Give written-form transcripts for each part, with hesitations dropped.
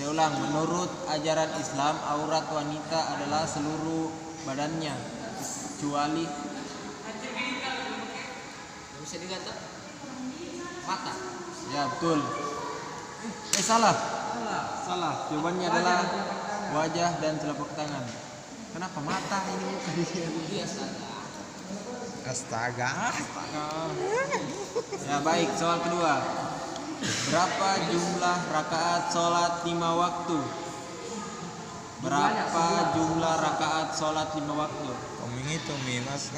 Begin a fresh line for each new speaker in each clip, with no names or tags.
Saya ulang, menurut ajaran Islam aurat wanita adalah seluruh badannya kecuali
Bisa dikata mata.
ya betul. Salah. Jawabannya adalah wajah dan telapak tangan. Kenapa mata ini bukan
Biasa.
Astaga.
Ya baik, soal kedua. Berapa jumlah rakaat sholat 5 waktu? Berapa jumlah rakaat sholat 5 waktu?
Kami ngitung nih mas.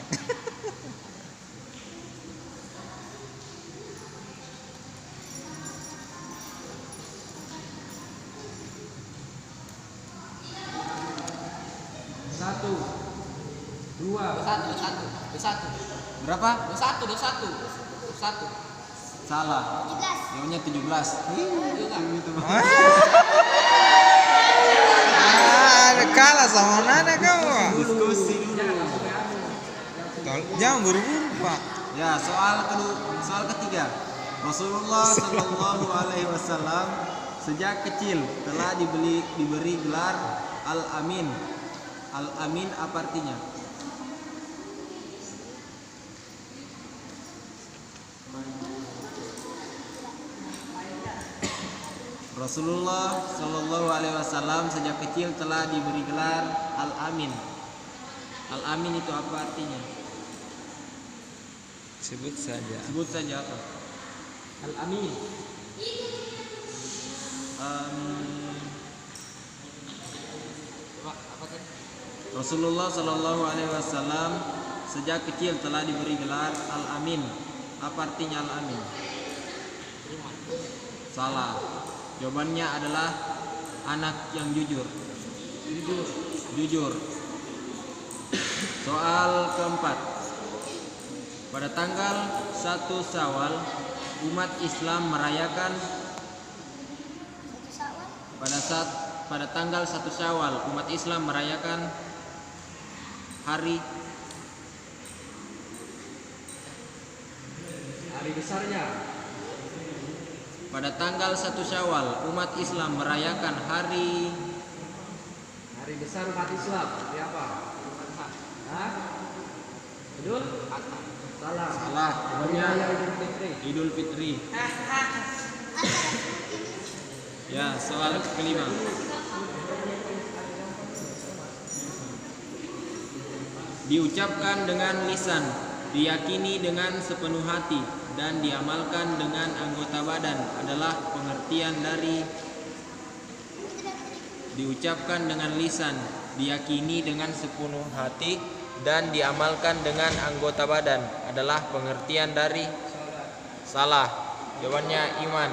Satu, dua, satu.
Berapa?
21.
Salah. Jawabannya 17.
Kalah sama Nana kamu.
Diskusi.
Jangan buru-buru pak.
Ya, soal ketiga. Rasulullah Shallallahu Alaihi Wasallam sejak kecil telah diberi gelar Al-Amin. Al-Amin apa artinya? Rasulullah Shallallahu Alaihi Wasallam sejak kecil telah diberi gelar Al-Amin. Al-Amin itu apa artinya?
Sebut saja.
Sebut saja apa?
Al-Amin. Apa tadi?
Rasulullah Shallallahu Alaihi Wasallam sejak kecil telah diberi gelar Al-Amin. Apa artinya Al-Amin? Salah. Jawabannya adalah anak yang jujur. Jujur. Soal keempat. Pada tanggal 1 Syawal umat Islam merayakan pada tanggal 1 Syawal umat Islam merayakan hari
besarnya.
Pada tanggal 1 Syawal umat Islam merayakan hari
besar umat Islam. Hari apa? Hah? Betul? Salah.
Jawabannya
Idul Fitri.
Idul Fitri. Ya, soal kelima. Diucapkan dengan lisan, diyakini dengan sepenuh hati, dan diamalkan dengan anggota badan adalah pengertian dari diucapkan dengan lisan, diyakini dengan sepenuh hati, dan diamalkan dengan anggota badan adalah pengertian dari salah. Jawabannya iman.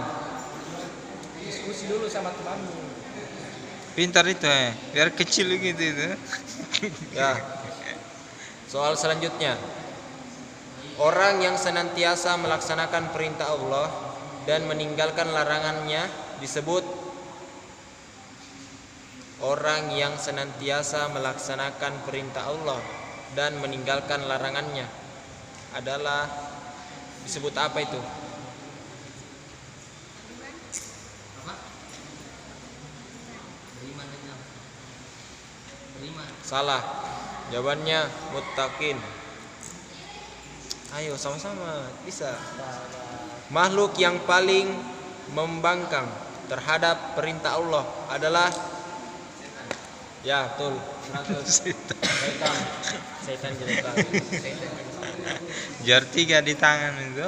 Diskusi dulu sama temanmu.
Pintar itu biar kecil gitu itu.
Ya. Soal selanjutnya. Orang yang senantiasa melaksanakan perintah Allah dan meninggalkan larangannya disebut orang yang senantiasa melaksanakan perintah Allah dan meninggalkan larangannya adalah disebut apa itu? Salah. Jawabannya muttaqin. Ayo sama-sama bisa. Makhluk yang paling membangkang terhadap perintah Allah adalah ya betul. Setan jelek.
Jar 3 di tangan itu.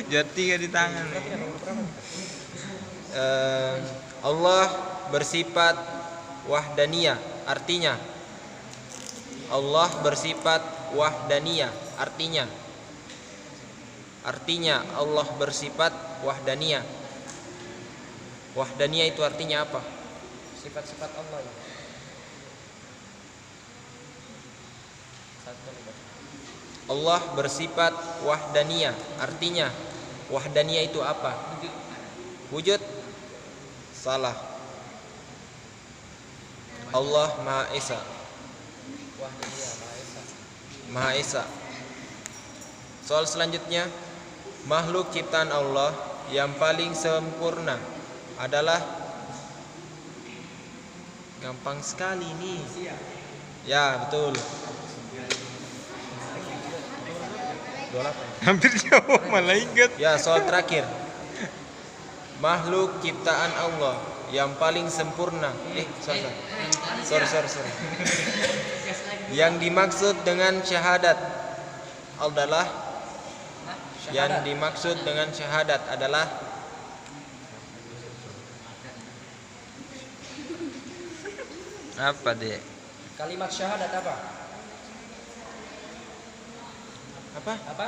Jar 3 di tangan.
Allah bersifat wahdaniyah, artinya Allah bersifat wahdaniyah, artinya Allah bersifat wahdaniyah. Wahdaniyah itu artinya apa? Sifat-sifat Allah. Allah bersifat wahdaniyah, artinya wahdaniyah itu apa? Wujud. Salah. Allah Maha Esa. Maha Esa. Soal selanjutnya, makhluk ciptaan Allah yang paling sempurna adalah Gampang sekali nih.
Siap.
Ya, betul. 28.
Hampir jawab malaikat.
Ya, soal terakhir. Makhluk ciptaan Allah yang paling sempurna. Sorry. Yang dimaksud dengan syahadat adalah yang dimaksud dengan syahadat adalah
Apa deh?
Kalimat syahadat apa?
apa?
Apa?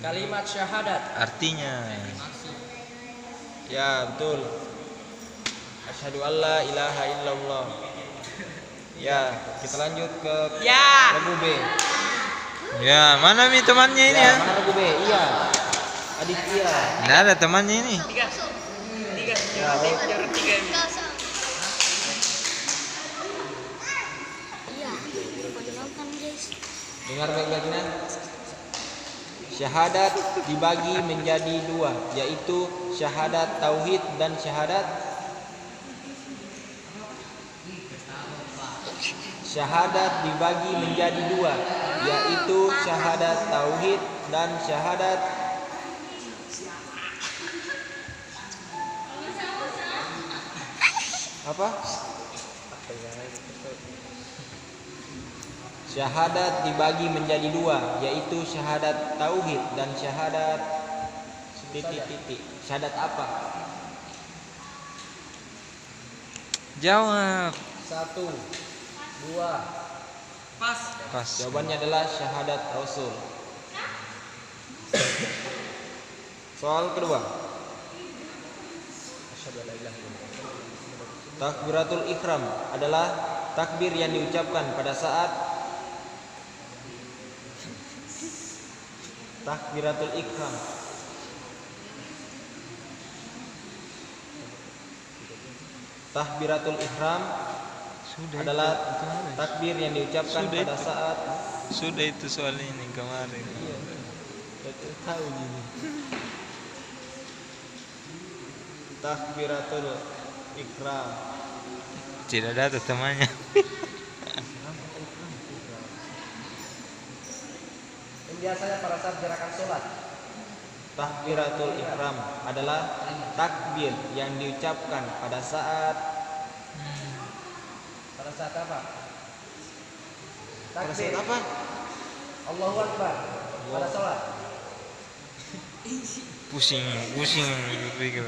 Kalimat syahadat.
Artinya.
Ya, betul. Asyhadu alla ilaha illallah. Ya, kita lanjut ke lagu B.
Ya, mana mi temannya ini ya?
Mana lagu B? Iya. Aditya.
Nggak ada temannya ini.
Ya, baik.
Iya, mendengarkan guys.
Dengar baik-baiknya. Syahadat dibagi menjadi dua, yaitu syahadat tauhid dan syahadat dibagi menjadi dua, yaitu syahadat tauhid dan syahadat apa? Syahadat dibagi menjadi dua, yaitu syahadat tauhid dan syahadat titik. Syahadat apa?
Jawab.
1, 2.
Pas.
Jawabannya adalah syahadat Rasul. Soal kedua. Takbiratul ihram adalah takbir yang diucapkan pada saat takbiratul ihram. Takbiratul ihram
Sudah
adalah
itu ada.
takbir yang diucapkan
Sudah
pada
itu.
saat
Sudah itu soal ini kemarin.
tahu gini. Takbiratul ihram.
Tidak ada temannya.
Yang biasanya pada saat gerakan sholat.
Takbiratul ihram adalah takbir yang diucapkan pada saat
apa?
pada
Takbir.
saat apa?
Allahu Akbar. Pada sholat.
Pusing berpikir.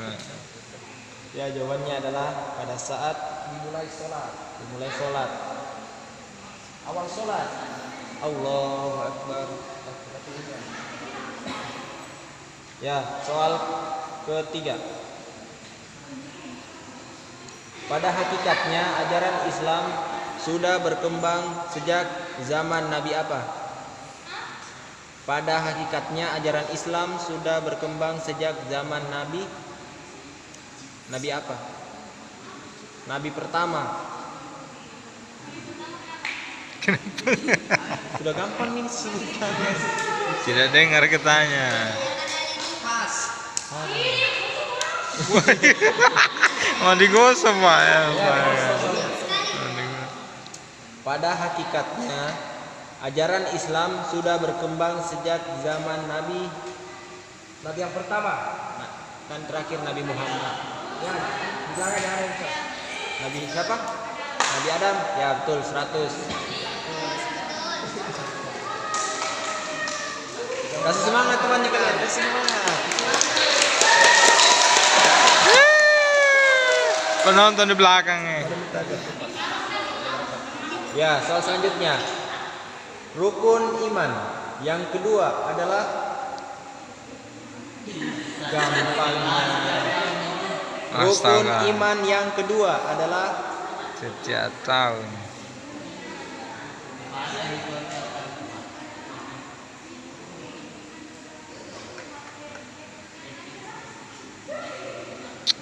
Ya, jawabannya adalah pada saat
Dimulai sholat. Awal sholat.
Allahu Akbar. Ya, soal ketiga. Pada hakikatnya ajaran Islam sudah berkembang sejak zaman Nabi apa? Pada hakikatnya ajaran Islam sudah berkembang sejak zaman Nabi apa? Nabi pertama. Sudah gampang ini sebutkannya.
Tidak dengar ketanya. Mau digosok Pak ya.
Pada hakikatnya ajaran Islam sudah berkembang sejak zaman Nabi
yang pertama.
Nah, kan terakhir Nabi Muhammad.
Ya, jangan Isa.
Nabi siapa? Nabi Adam. Ya, betul 100. Kasih semangat temannya kalian, kasih semangat.
Penonton di belakangnya.
Ya, soal selanjutnya. Rukun iman yang kedua adalah gampangnya. Rukun
Astaga.
iman yang kedua adalah
Setiap tahun.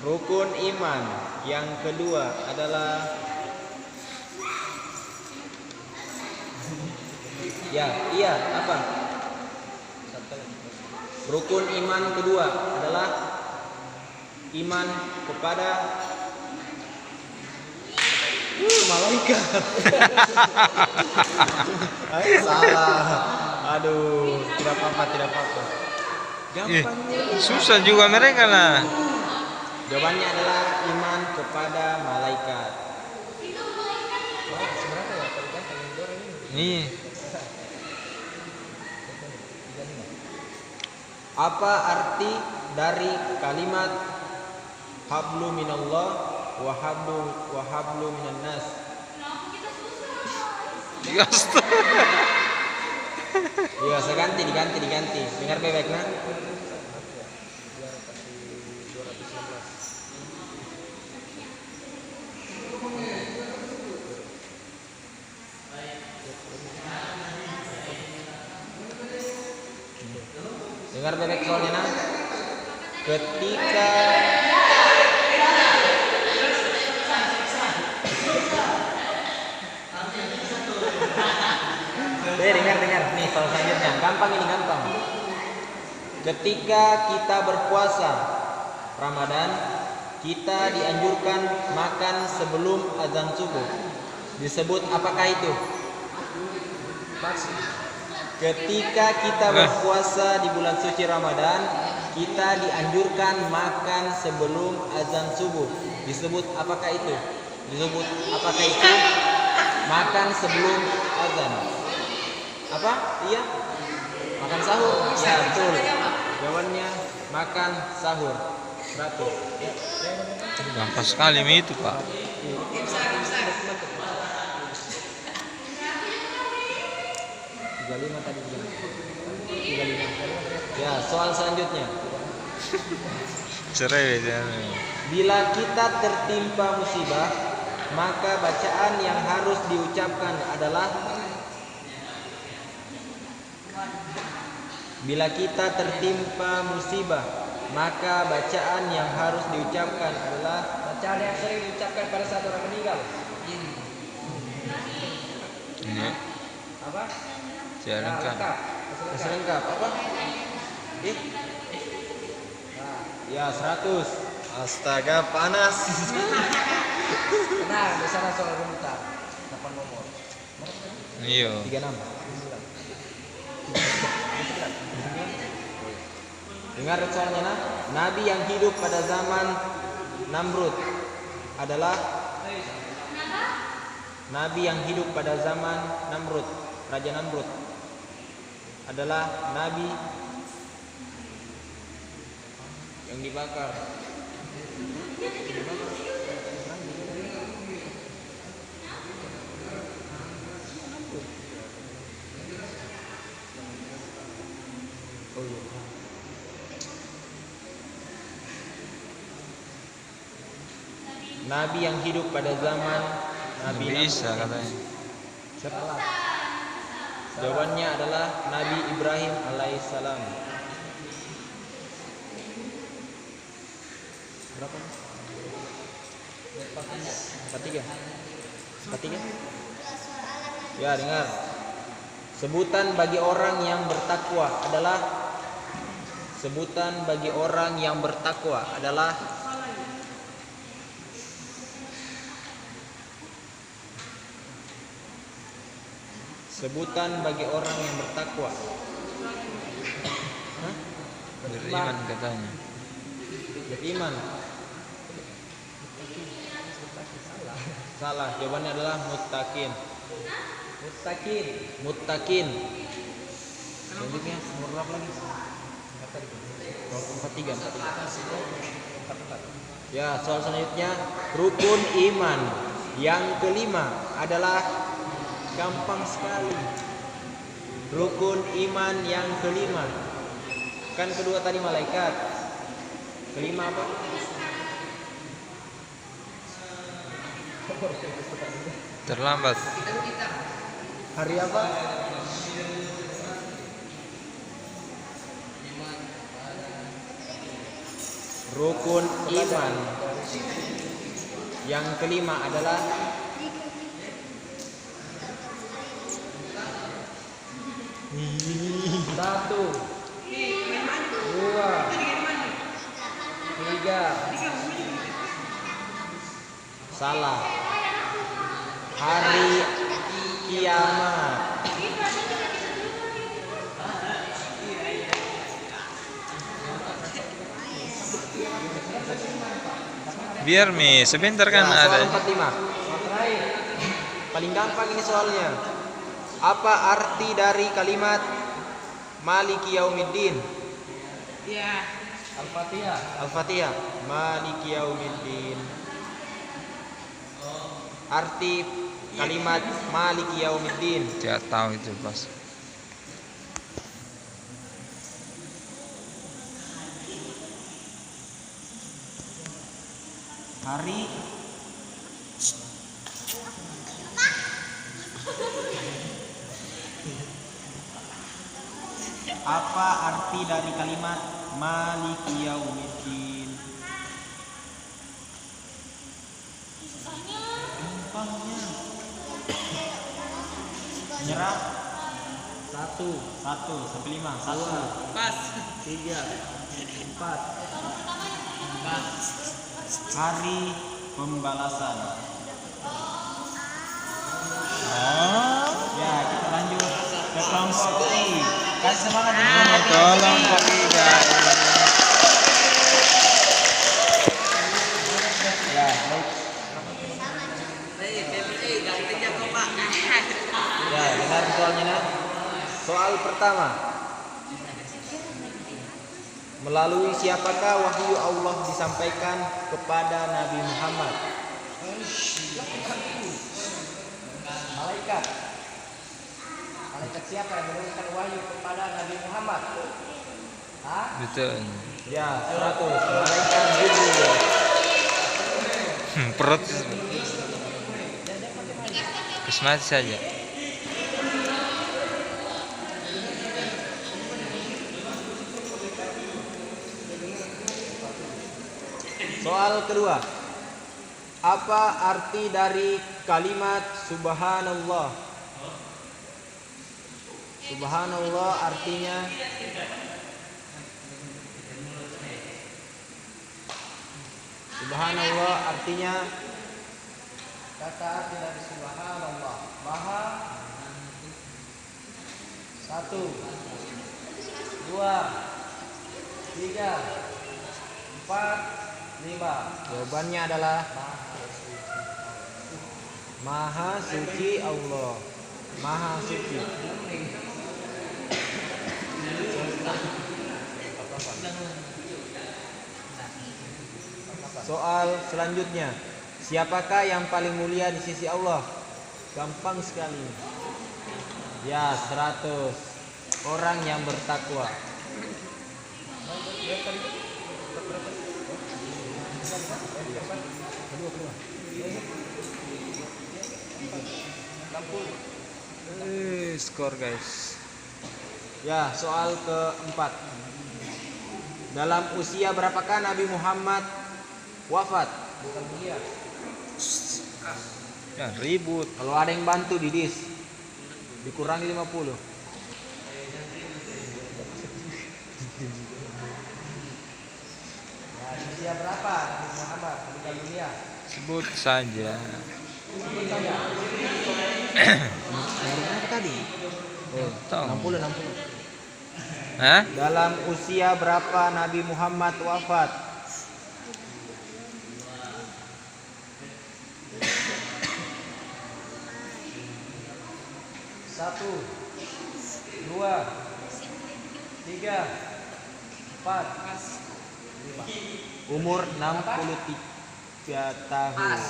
rukun iman yang kedua adalah iya apa? Rukun iman kedua adalah iman kepada Malaikat. Salah. Aduh, tidak apa-apa, tidak apa-apa.
Ih,
Gampang.
susah juga mereka lah.
Jawabannya adalah iman kepada malaikat.
Wah, sebenarnya ya paling gampang yang dua ini.
Nih,
Apa arti dari kalimat hablu minallah wa hablu minan nas? Iya, saya diganti. Dengar bebek nah. Dengar bebek soalnya nah. Ketika dengar nih soal selanjutnya. Gampang ini gampang. Ketika kita berpuasa Ramadan, kita dianjurkan makan sebelum azan subuh. Disebut apakah itu? Ketika kita berpuasa di bulan suci Ramadan, kita dianjurkan makan sebelum azan subuh. Disebut apakah itu? Disebut apakah itu? Makan sebelum azan. Apa? Iya. Makan sahur. Ya, betul. Jawabannya makan sahur. 100. Ya.
gampang sekali itu Pak.
35 tadi 35. Ya, soal selanjutnya.
Cerai jangan.
Bila kita tertimpa musibah, maka bacaan yang harus diucapkan adalah Bila kita tertimpa musibah, maka bacaan yang harus diucapkan adalah
Bacaan yang sering diucapkan pada saat orang meninggal.
Ini
Apa?
saya lengkap.
Masih lengkap apa? Ya 100. Astaga panas.
Tenang, di sana soal rumutan. 8 nomor.
Iya.
36. Dengar soalnya nah. Nabi yang hidup pada zaman Namrud adalah Nabi yang hidup pada zaman Namrud, Raja Namrud adalah Nabi yang dibakar. Oh iya. Nabi yang hidup pada zaman Nabi
Bisa
Namrud.
katanya.
Salah. Jawabannya adalah Nabi Ibrahim alaihissalam. Berapa? 43. 43? Ya, dengar. Sebutan bagi orang yang bertakwa adalah sebutan bagi orang yang bertakwa. Hah?
Beriman katanya.
Beriman. Salah. Jawabannya adalah muttaqin. Muttaqin. Selanjutnya nomor berapa lagi? 43. Ya, soal selanjutnya rukun iman yang kelima adalah gampang sekali. Rukun iman yang kelima. Kan kedua tadi malaikat. Kelima apa?
Terlambat.
Hari apa? Rukun iman yang kelima adalah
Satu, dua, tiga.
salah. Hari kiamat.
Biar Mi, sebentar kan
Ya,
ada.
soal 45. Paling gampang ini soalnya. Apa arti dari kalimat Maliki Yaumiddin?
Al-Fatihah.
Al-Fatihah. Maliki Yaumiddin. Arti kalimat Maliki Yaumiddin.
Tidak tahu itu pas.
Hari apa arti dari kalimat Maliki Yaumiddin? Gampangnya. Nyerah. Satu sampai 5. Satu.
Pas.
3, 4. Hari pembalasan. Ya, kita lanjut ke kelompok I. Kasih semangat di kelompok I.
Tolong Pak Ida.
Ya, baik. Ya, dengar soalnya nak. Soal pertama. Melalui siapakah wahyu Allah disampaikan kepada Nabi Muhammad?
Malaikat. Malaikat siapa yang menurunkan wahyu kepada Nabi Muhammad? Hah?
Betul.
Ya, 100. Malaikat Jibril.
Perut. Kismat saja.
Soal kedua. Apa arti dari kalimat subhanallah? Subhanallah artinya
Kata arti dari subhanallah. Maha. 1, 2, 3, 4, 5.
jawabannya adalah Maha suci Allah. Maha suci. Soal selanjutnya. Siapakah yang paling mulia di sisi Allah? Gampang sekali. Ya, 100. Orang yang bertakwa.
Skor guys.
Ya, soal keempat. Dalam usia berapakah Nabi Muhammad wafat?
Ya ribut.
Kalau ada yang bantu di dis, dikurangi 50.
Nah, usia berapa Nabi Muhammad meninggal dunia?
Sebut saja.
Berapa tadi?
Tahu.
60.
Hah?
Dalam usia berapa Nabi Muhammad wafat?
Satu, 2, 3, 4, 5.
Umur 63 tahun.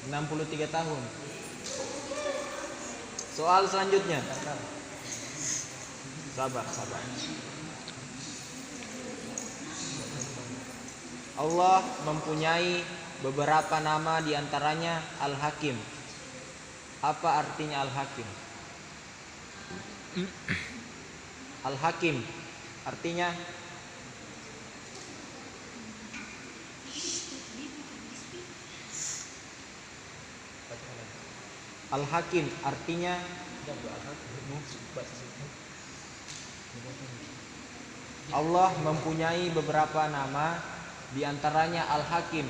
63 tahun. Soal selanjutnya. Sabar. Allah mempunyai beberapa nama, diantaranya Al-Hakim. Apa artinya Al-Hakim? Al-Hakim artinya Al-Hakim artinya Allah mempunyai beberapa nama, diantaranya Al-Hakim.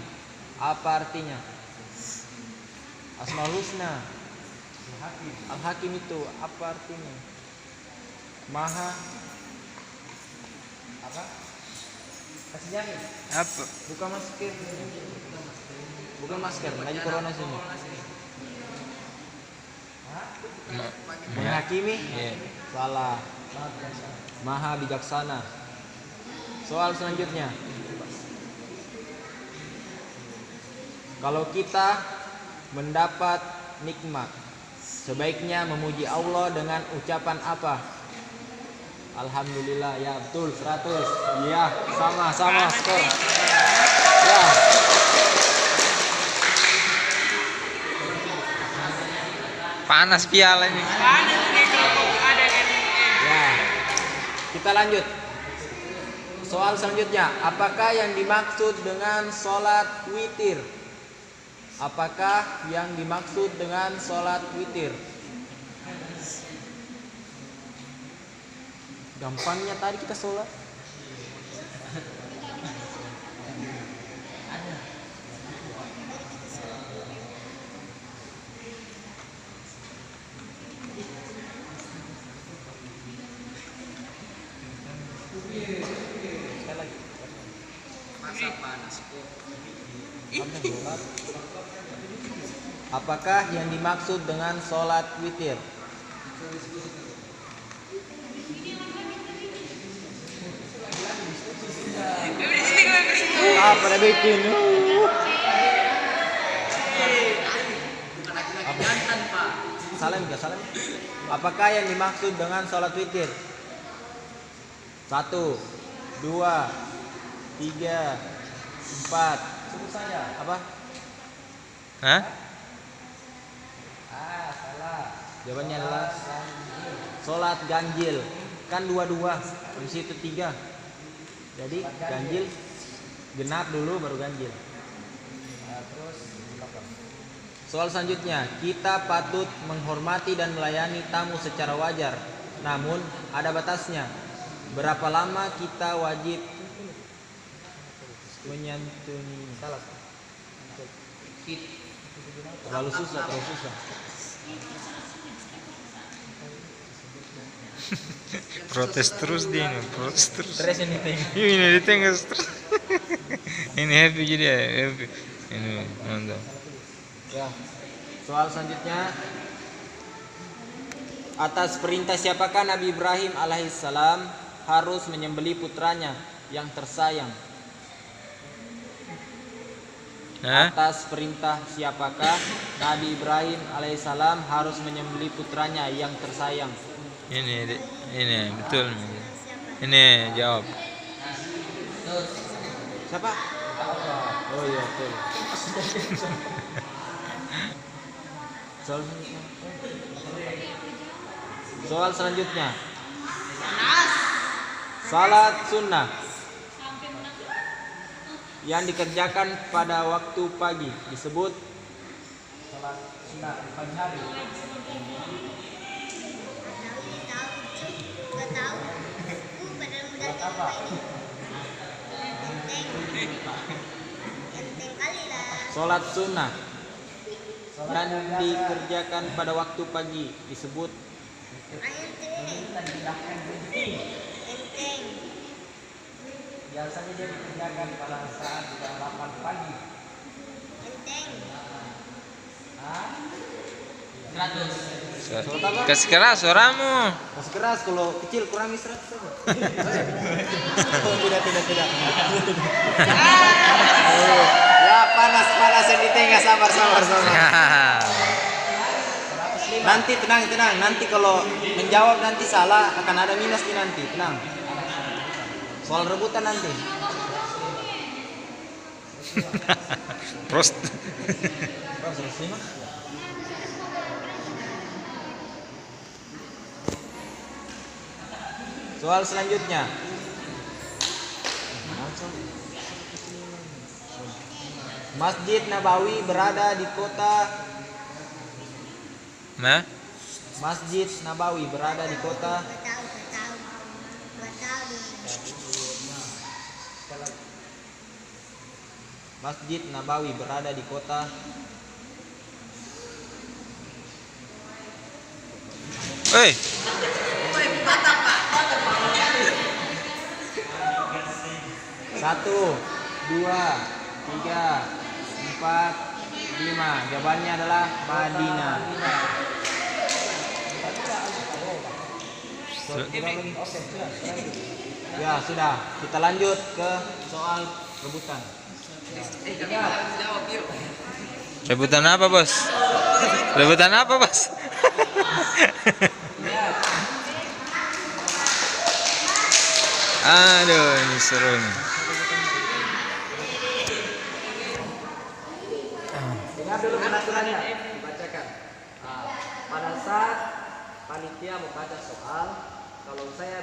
Apa artinya? Asmaul Husna. Al-Hakim itu apa artinya? Maha
Apa? Kasih jamin.
Apa?
bukan masker. Bukan masker, lagi corona sini. Menghakimi?
Iya.
Salah. Maha bijaksana. Soal selanjutnya. Kalau kita mendapat nikmat, sebaiknya memuji Allah dengan ucapan apa? Alhamdulillah, ya betul 100. Iya, sama skor. Ya.
Panas pialanya.
Ya. Kita lanjut. Soal selanjutnya, apakah yang dimaksud dengan sholat witir? Apakah yang dimaksud dengan sholat witir? Gampangnya tadi kita sholat. Apakah yang dimaksud dengan sholat witir? Pada bikin. Salam. Apakah yang dimaksud dengan sholat witir? 1, 2, 3, 4. Sebut saja. Apa?
Hah?
Salah.
Jawabannya adalah sholat ganjil. Kan 2-2, di situ 3. Jadi ganjil genap dulu baru ganjil.
Terus
Soal selanjutnya, kita patut menghormati dan melayani tamu secara wajar. Namun ada batasnya. Berapa lama kita wajib menyantuni? Salah. Terlalu susah.
Protes terus dia ini, protes terus.
Stres ini ting.
Ini di tengah stres. Ini happy jadi ya, happy. Ini mantap.
Ya. Soal selanjutnya, atas perintah siapakah Nabi Ibrahim alaihissalam harus menyembelih putranya yang tersayang?
Hah?
Atas perintah siapakah Nabi Ibrahim alaihissalam harus menyembelih putranya yang tersayang?
Ini betul. Ini jawab.
Siapa? Oh iya betul. Soal selanjutnya, salat sunnah yang dikerjakan pada waktu pagi disebut
salat sunat di pagi hari.
Nggak tahu. Padahal udah
Apa?
enteng kali lah.
salat sunnah yang dikerjakan pada waktu pagi disebut
Enteng.
Biasanya dia dikerjakan pada saat jam 8 pagi.
Enteng.
Kasih keras suaramu.
masih keras, kalau kecil kurangi 100 saja. Oh, tidak. Ya panas yang di tengah, sabar. Nanti tenang. Nanti kalau menjawab nanti salah akan ada minus nih nanti. Tenang. Soal rebutan nanti.
Prost.
Soal selanjutnya. Masjid Nabawi berada di kota.
Nah,
Masjid Nabawi berada di kota.
Nggak tahu.
Masjid Nabawi berada di kota.
Woi,
Satu, dua, tiga, empat, lima. Jawabannya adalah Madinah. Ya sudah, kita lanjut ke soal rebutan.
rebutan apa, Bos? Rebutan apa, Bos? Aduh, ini seru nih.
Dengar dulu peraturannya, dibacakan. Pada saat panitia membaca soal, kalau saya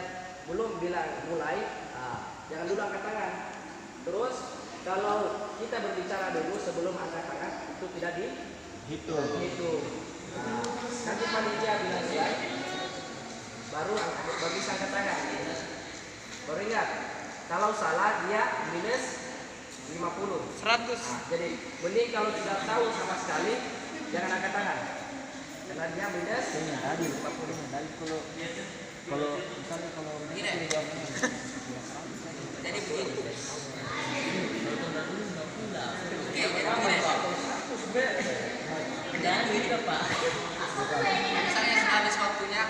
belum bilang mulai, jangan dulu angkat tangan. Terus kalau kita berbicara dulu sebelum angkat tangan, itu tidak dihitung. Nanti panitia bilang selesai, baru bisa angkat tangan. Baru ingat, kalau salah dia minus 50.
100.
Jadi mending kalau tidak tahu sama sekali jangan angkat tangan. Karena dia minus
Tadi 50 tadi kalau misalnya kalau ini
jadi begini. Jangan begini Pak. Misalnya habis waktunya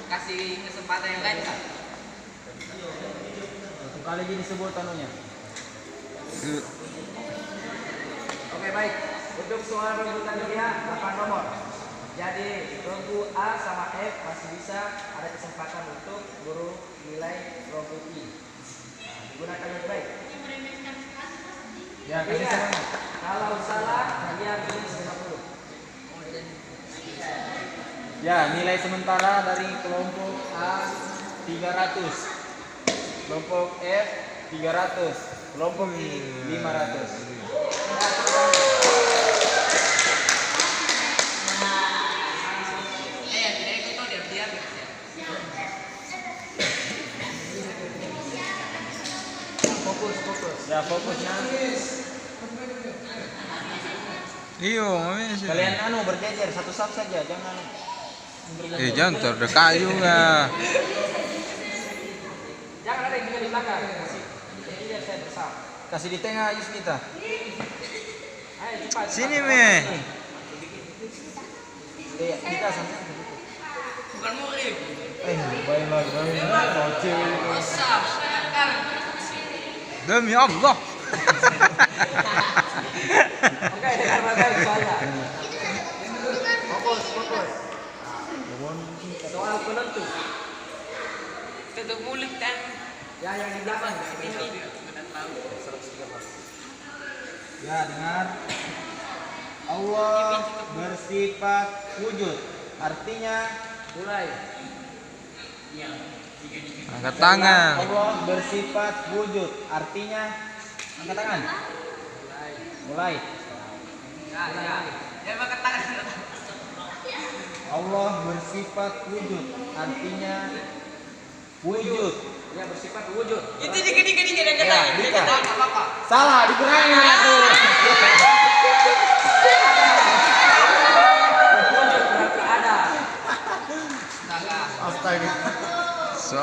kasih kesempatan yang lain kan.
satu kali gini disebut anunya.
Oke baik. Untuk soal rebutan dia 8 nomor. Jadi regu A sama F masih bisa ada kesempatan untuk guru nilai regu I. Gunakan yang baik.
Ya, kasih
Ingat,
semuanya.
kalau salah dia minus 50.
Ya, nilai sementara dari kelompok A 300. Kelompok F 300. Kelompok I 500.
Tidak ikut tuh diam-diam ya. Fokus.
Ya, fokusnya.
Iyo, ngapain sih?
Kalian berjejer satu saf saja, jangan
Jangan terdekat juga.
Jangan ada yang juga di belakang. Jadi biar saya bersama.
kasih di tengah Yusnita.
Ayo cepat.
Sini, Me.
Kita sampai
Bukan murid.
baik.
Usah.
Demi Allah.
Oke, dengar baik soalnya. Fokus. Soal penentu.
Tutup mulut kan
Ya, yang di belakang.
ini.
Ya, dengar. Allah bersifat wujud. Artinya
Mulai.
Angkat tangan.
Allah bersifat wujud. Artinya angkat tangan. Mulai.
Ya. Ya makan tangan.
Allah bersifat wujud. Artinya wujud.
Ya bersifat wujud.
Itu dikit-dikit yang
Ya,
kata.
Dika.
Apa?
Salah, dikurangi aku.
Wujud berarti ada.
Astaga.
So,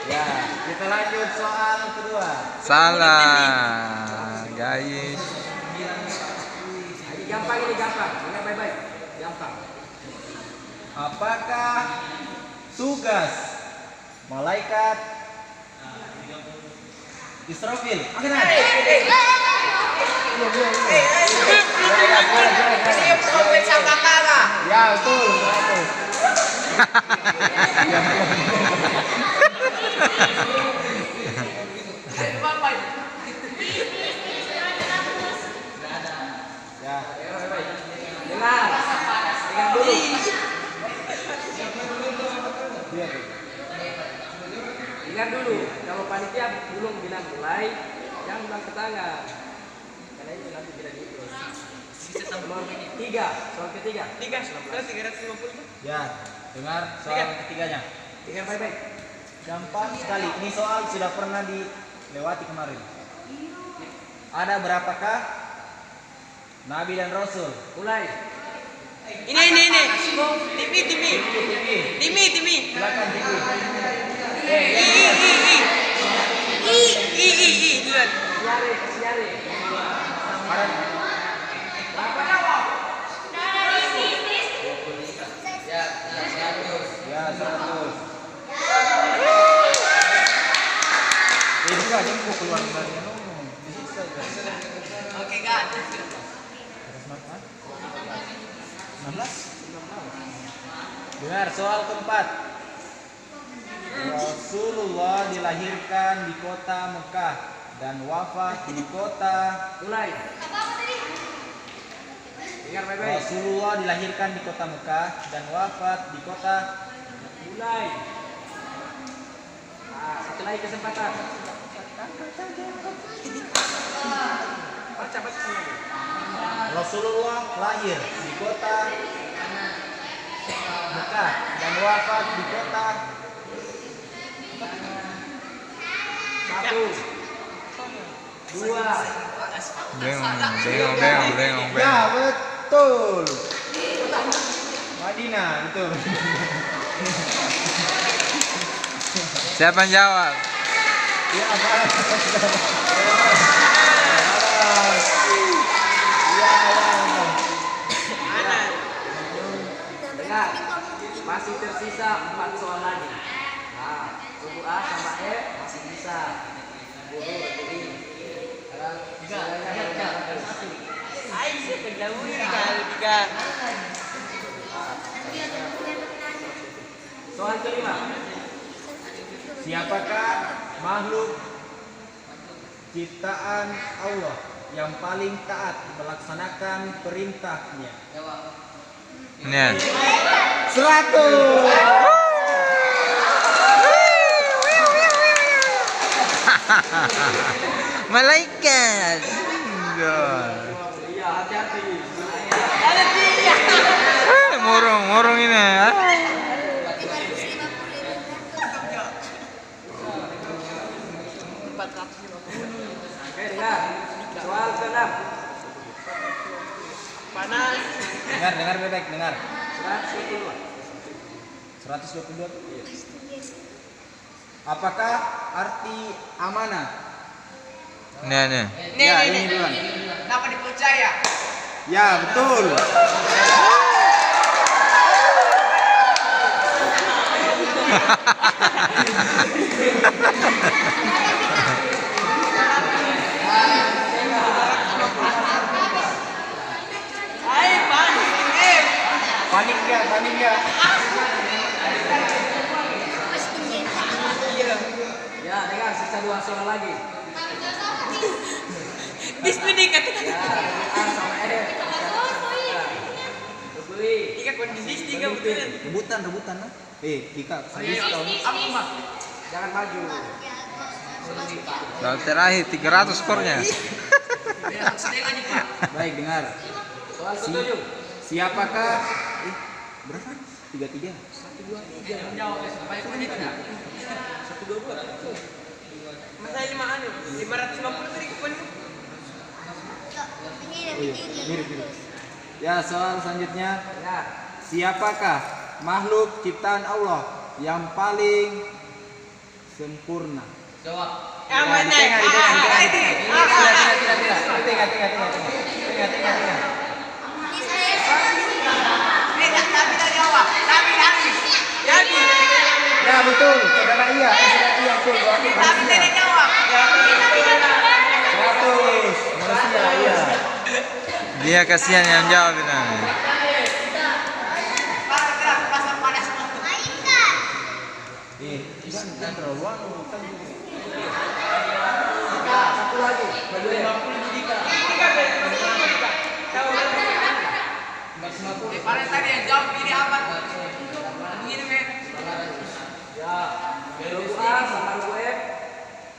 Ya, kita lanjut soal kedua.
salah, guys.
Ini gampang. Ingat baik-baik. Gampang.
Apakah tugas malaikat Israfil? Angkat tangan. Ya, betul. Ya,
Dengar dulu.
lihat.
Ingat dulu, kalau panitia belum bilang mulai, jangan bilang ke tangan. Karena itu nanti tidak dihitung. Nomor 3, soal ketiga.
350.
Ya, dengar soal ketiganya.
Ingat baik-baik.
Gampang sekali. Ini soal sudah pernah dilewati kemarin. Ada berapakah nabi dan rasul?
Mulai.
Ini. Timi.
Silakan Timi.
I duluan.
Siari.
Ya, 100. Juga jemput keluar dari disiksa ya.
Oke, Kak.
16. Dengar soal keempat. Rasulullah dilahirkan di kota Mekah dan wafat di kota.
Mulai. Dengar baik-baik.
Rasulullah dilahirkan di kota Mekah dan wafat di kota.
Mulai. Satu lagi kesempatan. Baca lagi.
Rasulullah lahir di kota Mekah dan wafat di kota.
1, 2.
Bengong.
Ya betul. Madinah betul.
Siapa yang jawab?
Ya apa?
Dengar. Masih tersisa 4 soal lagi. Nah, buku A sama E masih bisa. Guru ini.
Aisyah pendahulu kali 3.
Soal kelima.
Siapakah makhluk ciptaan Allah yang paling taat melaksanakan perintahnya?
Ini.
100.
Malaikat.
Iya, hati-hati.
Murung ini.
Oke, dengar. Soal ke-6.
Panas.
Dengar baik-baik, dengar.
122.
122. Apakah arti amanah?
Nih.
Ya, ini duluan.
Dapat dipercaya.
Ya, betul. Panik ya.
Ya, dengar sisa 2 soal lagi.
Display katakan.
Ya, A sama E. Tugui.
3 kondisi 3 betulan.
Rebutan lah. Kika, habis kau.
Apa, Mbak?
Jangan maju.
Soal terakhir 300 skornya.
Setengah nih, Pak.
Baik, dengar.
Soal ke-7.
Siapakah berapa? 33.
Jawab baik aja tidak.
122.
Masa 550 tadi kupon.
Mirip. Ya, soal selanjutnya.
Ya.
Siapakah makhluk ciptaan Allah yang paling sempurna?
Jawab.
Ya,
Aman
di tengah.
Tapi tidak jawab. Tapi habis. Jadi.
Ya, betul. Saudara iya, betul.
Tapi tidak jawab.
100. Manusia iya.
Dia kasihan yang jawab itu.
Pasar panas.
Jangan terlalu anu.
Satu lagi. Baju E.
Paling tadi yang jawab ini apa? Begini, men.
Ya. Logo A sama logo F.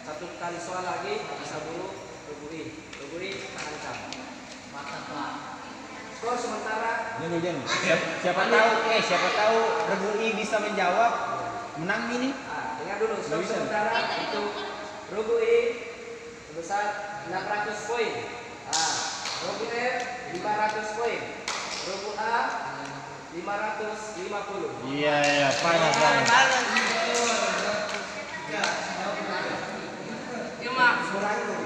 1 kali soal lagi. Bisa dulu logo I. Logo I ancam. Skor sementara.
Jangan. Siapa tahu Regu I bisa menjawab, menang ini.
Dengar dulu. Skor sementara untuk logo I sebesar 600 poin. Logo F 500 poin. Logo A 550.
Iya, iya, panas banget.
Kurangi dulu.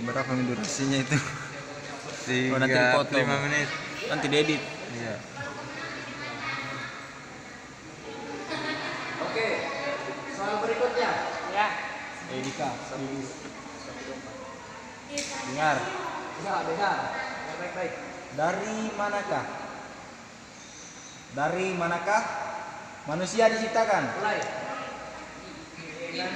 Berapa menit durasinya itu?
Oh, nanti dipotong.
5 menit.
Nanti diedit.
Iya.
Oke. Soal berikutnya.
Ya.
Edika. Dengar.
Dengar. Baik-baik.
Dari manakah manusia diciptakan?
Mulai. Dengar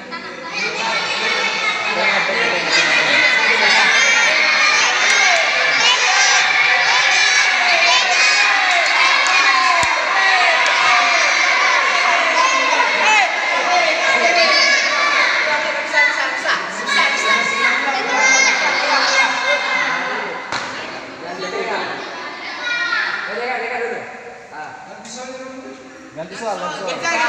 dulu.
Ganti soal. Sebenarnya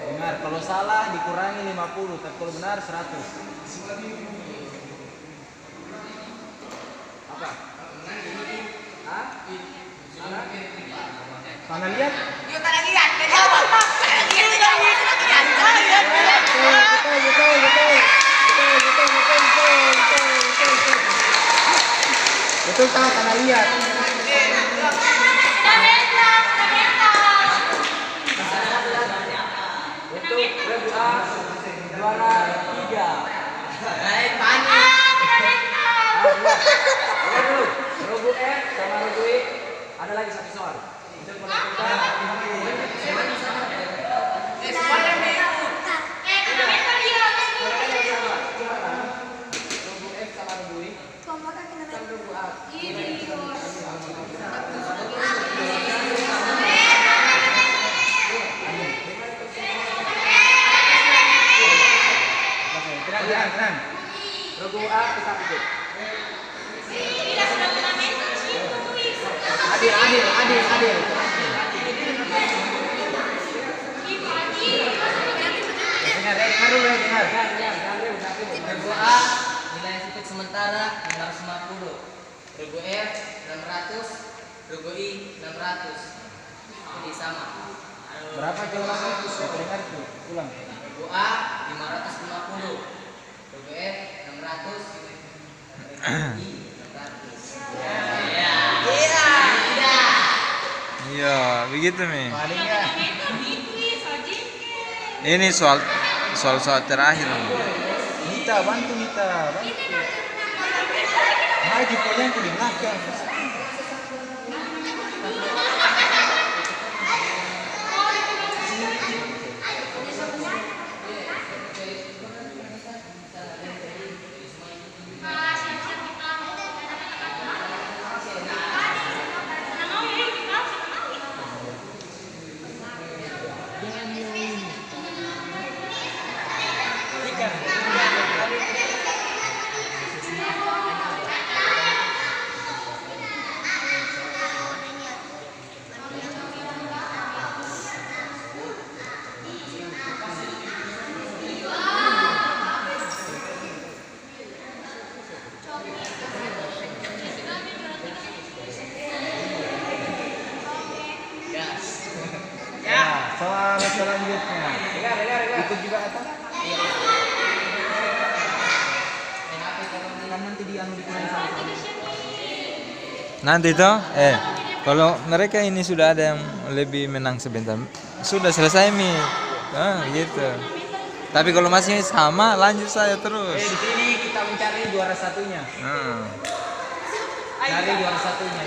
dengar, kalau salah dikurangi 50, tapi kalau benar 100.
Apa? Hah?
Mana lihat?
Yuk, tak lagi kan? Tak jawab. Tak lagi kan?
Betul tak? Tanah liat.
Untuk Regu A juara 3. Dengar dulu. Regu F sama Regu I ada lagi satu soal. Untuk menentukan Regu F sama Regu I. Kan Regu A.
Tenang.
Regu A kita ikut. Adil. Dengar dulu.
Regu A nilai titik sementara 650, Regu F 600, Regu I 600. Jadi sama.
Berapa jawabannya? Saya dengar itu. Ulang.
Regu A 550, Regu F 600, Regu I 600.
Iya, begitu nih.
Palingnya
Ini soal terakhir.
Nita, bantu. Maju kalian di belakang. Soal selanjutnya.
Dengar.
Ikut juga kata? Kan nanti di anu dikurangi sama.
Nanti toh, kalau mereka ini sudah ada yang lebih menang sebentar, sudah selesai Mi. Gitu. Tapi kalau masih sama, lanjut saya terus.
Di sini kita mencari juara satunya. Cari juara satunya.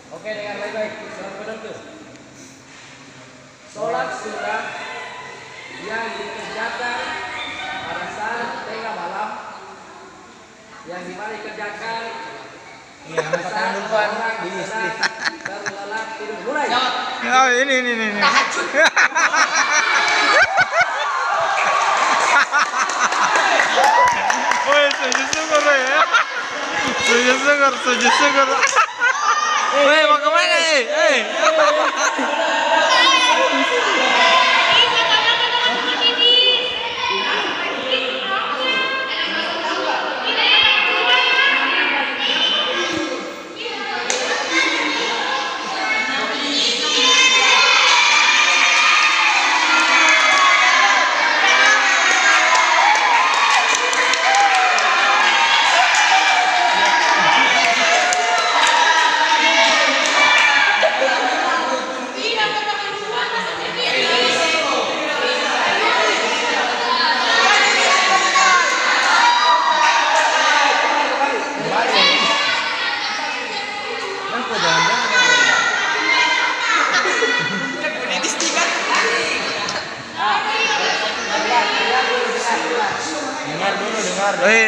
Oke, dengar baik-baik. Salam penentu. Sholat sunnah yang dikerjakan pada saat tengah malam, yang dimana dikerjakan
Iya, angkat tangan duluan di istri.
terlelap tidur. Mulai.
Oh, ini. Woi, sujud syukur ya. Sujud syukur. Woi, mau kemana?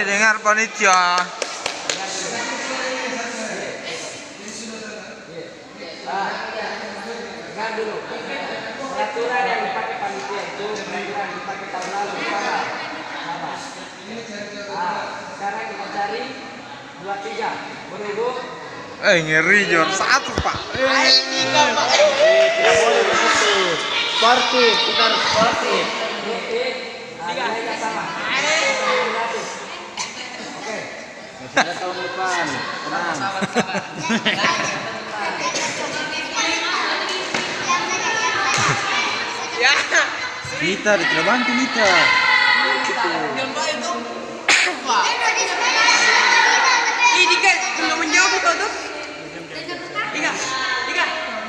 Dengar panitia.
Dengar dulu. Peraturan yang dipakai panitia itu peraturan yang dipakai tahun lalu sama. Sekarang kita cari 23 berhubung.
Ngeri Jor, satu Pak.
Tidak boleh begitu. Sportif, kita harus sportif.
Nilainya sama. Oke.
Masih tahun depan. Tenang. Nita, tidak bantu Nita.
Ini kan belum menjawab itu tuh. Tiga,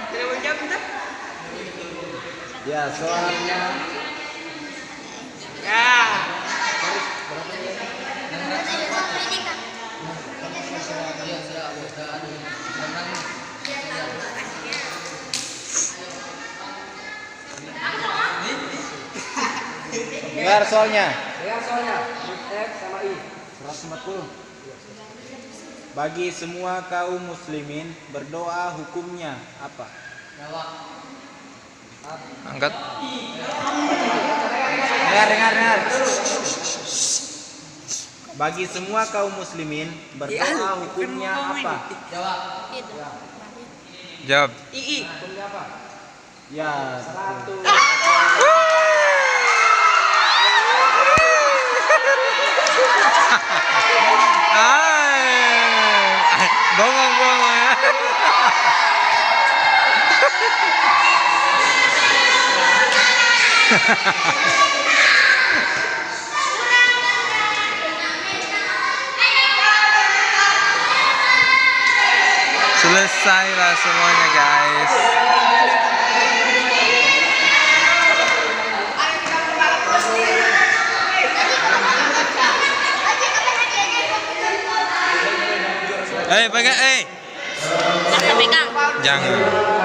belum menjawab itu.
Ya, soalnya
Ya.
dengar soalnya.
Dengar soalnya. F sama I.
140. Bagi semua kaum muslimin berdoa hukumnya apa?
Angkat.
Dengar. Bagi semua kaum muslimin berdoa hukumnya apa?
Jawab.
II.
Hukumnya apa?
Ya,
100.
Bongong ya. Selesailah semuanya guys. Pegang. Jangan.